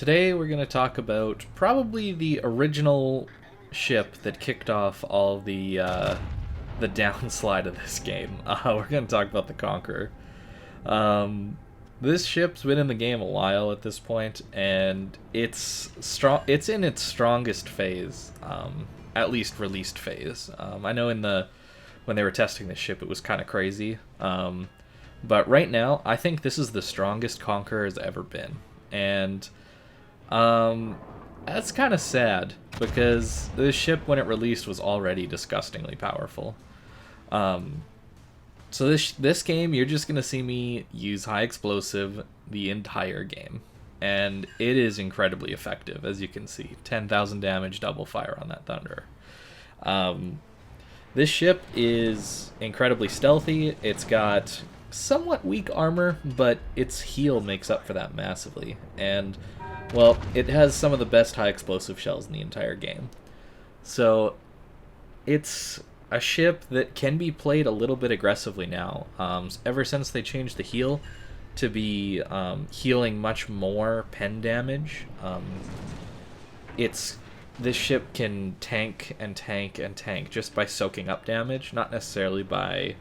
Today we're going to talk about probably the original ship that kicked off all the downslide of this game. We're going to talk about the Conqueror. Um, this ship's been in the game a while at this point, and it's strong. It's in its strongest phase, at least released phase. I know when they were testing this ship, it was kind of crazy. But right now, I think this is the strongest Conqueror has ever been, and that's kind of sad because this ship, when it released, was already disgustingly powerful. So this game, you're just gonna see me use high explosive the entire game, and it is incredibly effective, as you can see. 10,000 damage, double fire on that Thunder. Um, this ship is incredibly stealthy. It's got somewhat weak armor, but its heal makes up for that massively. And, well, it has some of the best high explosive shells in the entire game. So, it's a ship that can be played a little bit aggressively now. Ever since they changed the heal to be healing much more pen damage, this ship can tank and tank and tank just by soaking up damage, not necessarily by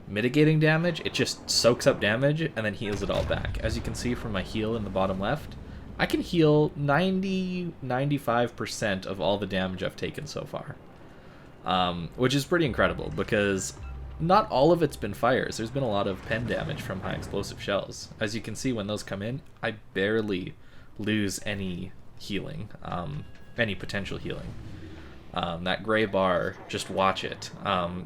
mitigating damage. It just soaks up damage and then heals it all back. As you can see from my heal in the bottom left, I can heal 95% of all the damage I've taken so far. Which is pretty incredible because not all of it's been fires. There's been a lot of pen damage from high explosive shells. As you can see, when those come in, I barely lose any healing, any potential healing. That gray bar, just watch it.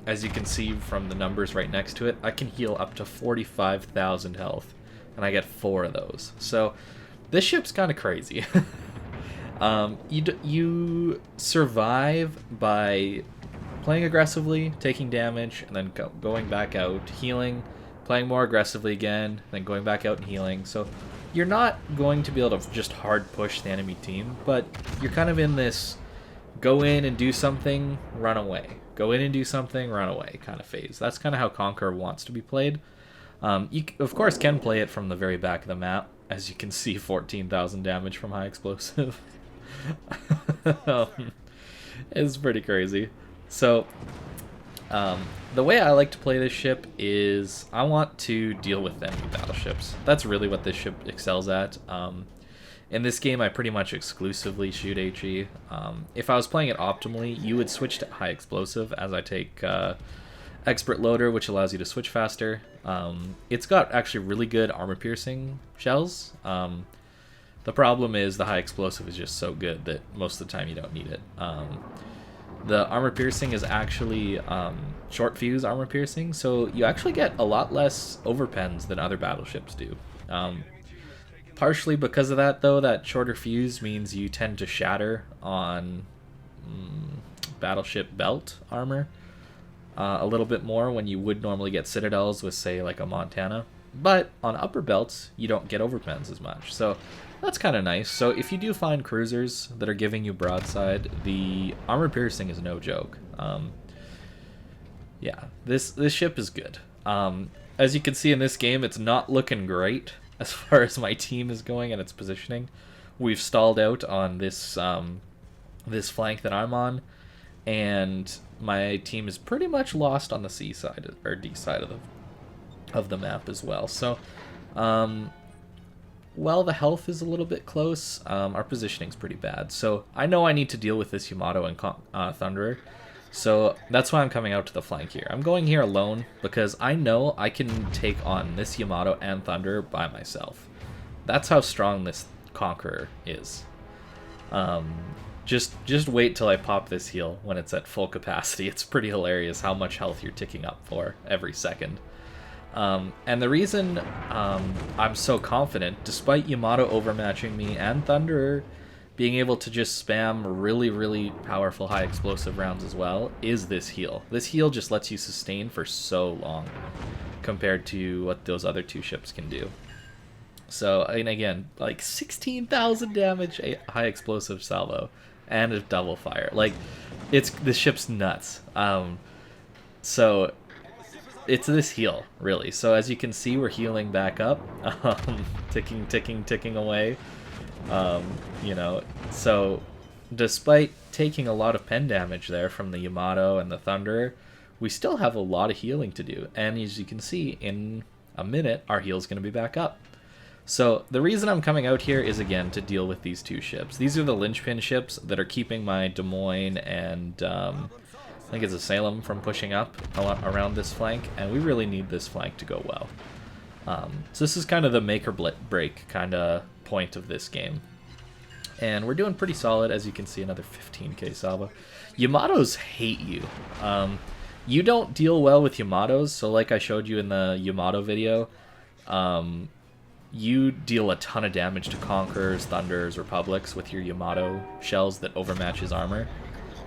As you can see from the numbers right next to it, I can heal up to 45,000 health, and I get 4 of those. So this ship's kind of crazy. You survive by playing aggressively, taking damage, and then going back out, healing, playing more aggressively again, then going back out and healing. So you're not going to be able to just hard push the enemy team, but you're kind of in this go in and do something, run away. Go in and do something, run away kind of phase. That's kind of how Conqueror wants to be played. You, of course, can play it from the very back of the map. As you can see, 14,000 damage from high explosive. It's pretty crazy. So, the way I like to play this ship is I want to deal with enemy battleships. That's really what this ship excels at. In this game, I pretty much exclusively shoot HE. If I was playing it optimally, you would switch to high explosive, as I take expert loader, which allows you to switch faster. It's got actually really good armor piercing shells. The problem is the high explosive is just so good that most of the time you don't need it. The armor piercing is actually short fuse armor piercing, so you actually get a lot less overpens than other battleships do. Partially because of that, though, that shorter fuse means you tend to shatter on battleship belt armor a little bit more when you would normally get citadels with, say, like a Montana. But on upper belts, you don't get overpens as much, so that's kind of nice. So if you do find cruisers that are giving you broadside, the armor piercing is no joke. Yeah, this ship is good. As you can see in this game, it's not looking great as far as my team is going and its positioning. We've stalled out on this this flank that I'm on, and my team is pretty much lost on the C side or D side of the map as well. So, well, the health is a little bit close. Our positioning's pretty bad. So I know I need to deal with this Yamato and Thunderer. So that's why I'm coming out to the flank here. I'm going here alone because I know I can take on this Yamato and Thunder by myself. That's how strong this Conqueror is. Just wait till I pop this heal when it's at full capacity. It's pretty hilarious how much health you're ticking up for every second. And the reason I'm so confident, despite Yamato overmatching me and Thunderer being able to just spam really, really powerful high explosive rounds as well, is this heal. This heal just lets you sustain for so long compared to what those other two ships can do. So, and again, like 16,000 damage, a high explosive salvo, and a double fire. Like, this ship's nuts. So it's this heal, really. So as you can see, we're healing back up, ticking away. Um, you know, so despite taking a lot of pen damage there from the Yamato and the Thunderer, we still have a lot of healing to do. And as you can see, in a minute, our heal's going to be back up. So the reason I'm coming out here is, again, to deal with these two ships. These are the linchpin ships that are keeping my Des Moines and I think it's a Salem from pushing up around this flank, and we really need this flank to go well. So this is kind of the make or break kind of point of this game. And we're doing pretty solid, as you can see, another 15k salvo. Yamatos hate you. You don't deal well with Yamatos, so like I showed you in the Yamato video, you deal a ton of damage to Conquerors, Thunders, Republics with your Yamato shells that overmatch his armor.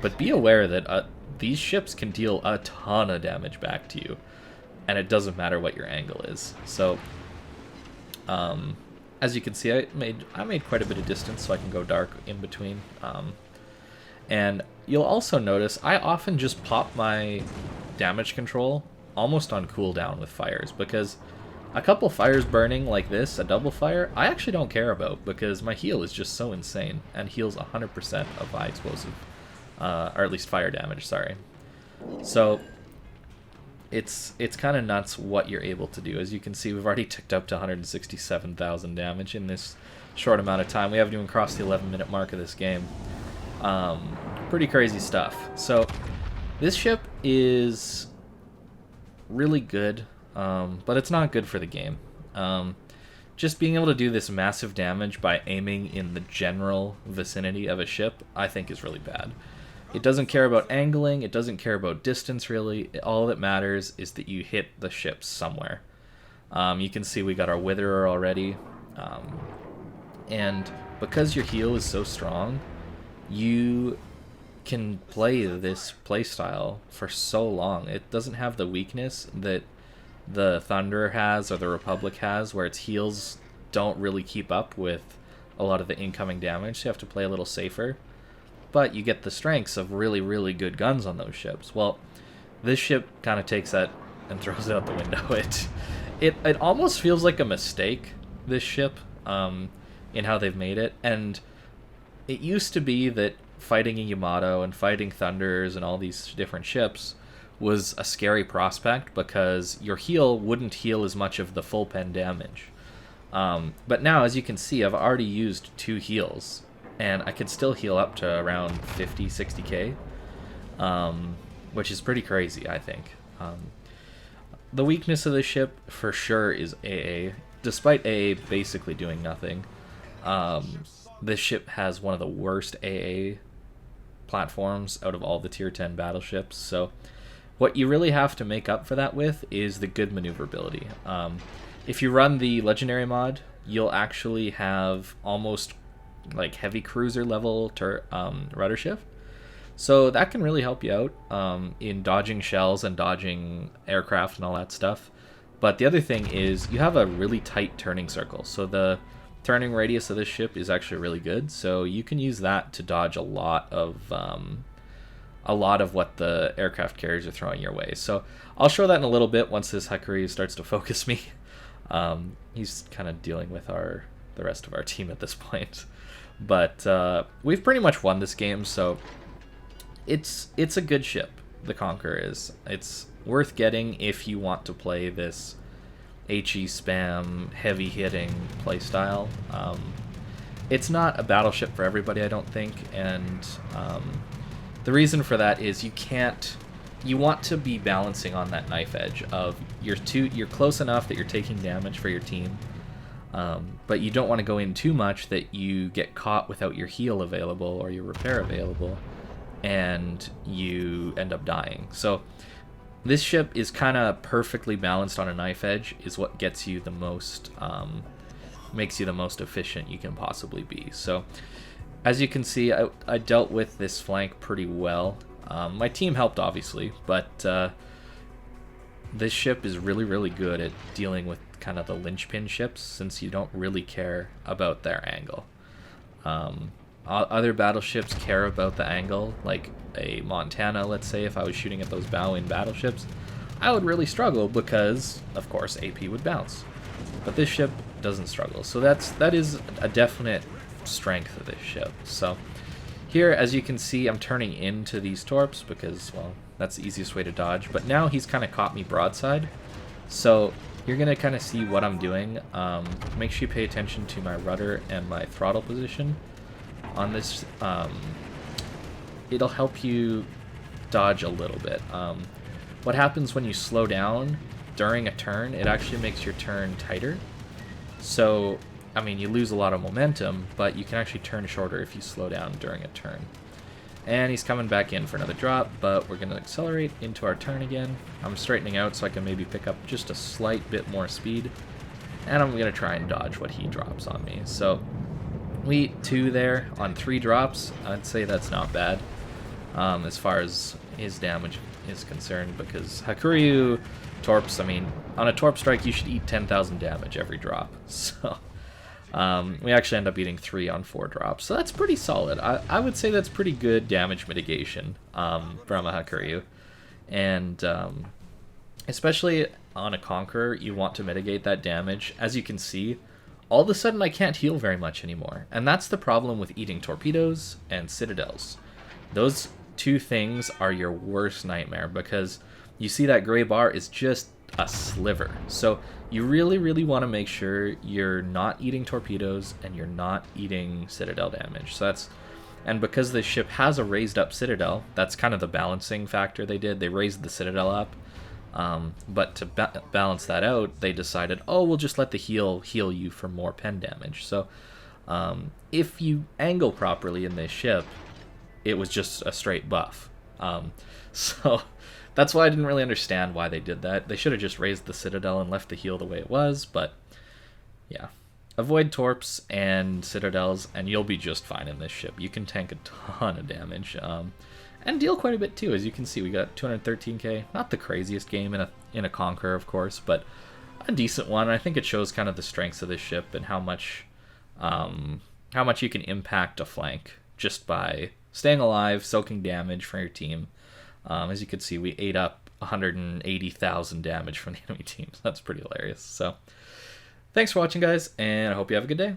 But be aware that these ships can deal a ton of damage back to you, and it doesn't matter what your angle is. So, as you can see, I made quite a bit of distance so I can go dark in between. And you'll also notice I often just pop my damage control almost on cooldown with fires, because a couple fires burning like this, a double fire, I actually don't care about, because my heal is just so insane and heals 100% of high explosive, or at least fire damage, sorry. So it's kind of nuts what you're able to do. As you can see, we've already ticked up to 167,000 damage in this short amount of time. We haven't even crossed the 11-minute mark of this game. Pretty crazy stuff. So this ship is really good, but it's not good for the game. Just being able to do this massive damage by aiming in the general vicinity of a ship, I think is really bad. It doesn't care about angling, it doesn't care about distance really. All that matters is that you hit the ship somewhere. You can see we got our Witherer already. And because your heal is so strong, you can play this playstyle for so long. It doesn't have the weakness that the Thunderer has or the Republic has, where its heals don't really keep up with a lot of the incoming damage, so you have to play a little safer. But you get the strengths of really, really good guns on those ships. Well, this ship kind of takes that and throws it out the window. It almost feels like a mistake, this ship, in how they've made it. And it used to be that fighting a Yamato and fighting Thunders and all these different ships was a scary prospect, because your heal wouldn't heal as much of the full pen damage. But now, as you can see, I've already used 2 heals, and I can still heal up to around 50, 60k, which is pretty crazy, I think. The weakness of the ship, for sure, is AA. Despite AA basically doing nothing, this ship has one of the worst AA platforms out of all the tier 10 battleships, so what you really have to make up for that with is the good maneuverability. If you run the legendary mod, you'll actually have almost like heavy cruiser level rudder shift, so that can really help you out in dodging shells and dodging aircraft and all that stuff. But the other thing is you have a really tight turning circle, so the turning radius of this ship is actually really good, so you can use that to dodge a lot of what the aircraft carriers are throwing your way. So I'll show that in a little bit once this Hikari starts to focus me. He's kind of dealing with the rest of our team at this point. But we've pretty much won this game, so it's a good ship, the Conqueror is. It's worth getting if you want to play this HE spam, heavy hitting playstyle. It's not a battleship for everybody, I don't think, and the reason for that is you want to be balancing on that knife edge of you're close enough that you're taking damage for your team, but you don't want to go in too much that you get caught without your heal available or your repair available, and you end up dying. So this ship is kind of perfectly balanced on a knife edge, is what gets you the most, makes you the most efficient you can possibly be. So as you can see, I dealt with this flank pretty well. My team helped, obviously, but this ship is really, really good at dealing with kind of the linchpin ships, since you don't really care about their angle. Other battleships care about the angle, like a Montana, let's say. If I was shooting at those bow-in battleships, I would really struggle because, of course, AP would bounce. But this ship doesn't struggle, so that is a definite strength of this ship. So here, as you can see, I'm turning into these torps because, well, that's the easiest way to dodge. But now he's kind of caught me broadside. So you're going to kind of see what I'm doing. Make sure you pay attention to my rudder and my throttle position on this. It'll help you dodge a little bit. What happens when you slow down during a turn, it actually makes your turn tighter. So, I mean, you lose a lot of momentum, but you can actually turn shorter if you slow down during a turn. And he's coming back in for another drop, but we're going to accelerate into our turn again. I'm straightening out so I can maybe pick up just a slight bit more speed. And I'm going to try and dodge what he drops on me. So, we 2 there on 3 drops. I'd say that's not bad as far as his damage is concerned, because Hakuryu torps, I mean, on a torp strike you should eat 10,000 damage every drop. So we actually end up eating 3 on 4 drops, so that's pretty solid. I would say that's pretty good damage mitigation from a Hakuryu. And especially on a Conqueror, you want to mitigate that damage. As you can see, all of a sudden I can't heal very much anymore, and that's the problem with eating torpedoes and citadels. Those 2 things are your worst nightmare, because you see that gray bar is just a sliver. So you really, really want to make sure you're not eating torpedoes and you're not eating citadel damage. So that's, and because this ship has a raised up citadel, that's kind of the balancing factor they did. They raised the citadel up, but to balance that out, they decided, oh, we'll just let the heal you for more pen damage. So if you angle properly in this ship, it was just a straight buff. So that's why I didn't really understand why they did that. They should have just raised the citadel and left the heal the way it was, but yeah. Avoid torps and citadels, and you'll be just fine in this ship. You can tank a ton of damage, and deal quite a bit too. As you can see, we got 213k. Not the craziest game in a Conqueror, of course, but a decent one. I think it shows kind of the strengths of this ship and how much you can impact a flank just by staying alive, soaking damage for your team. As you can see, we ate up 180,000 damage from the enemy team. So that's pretty hilarious. So, thanks for watching, guys, and I hope you have a good day.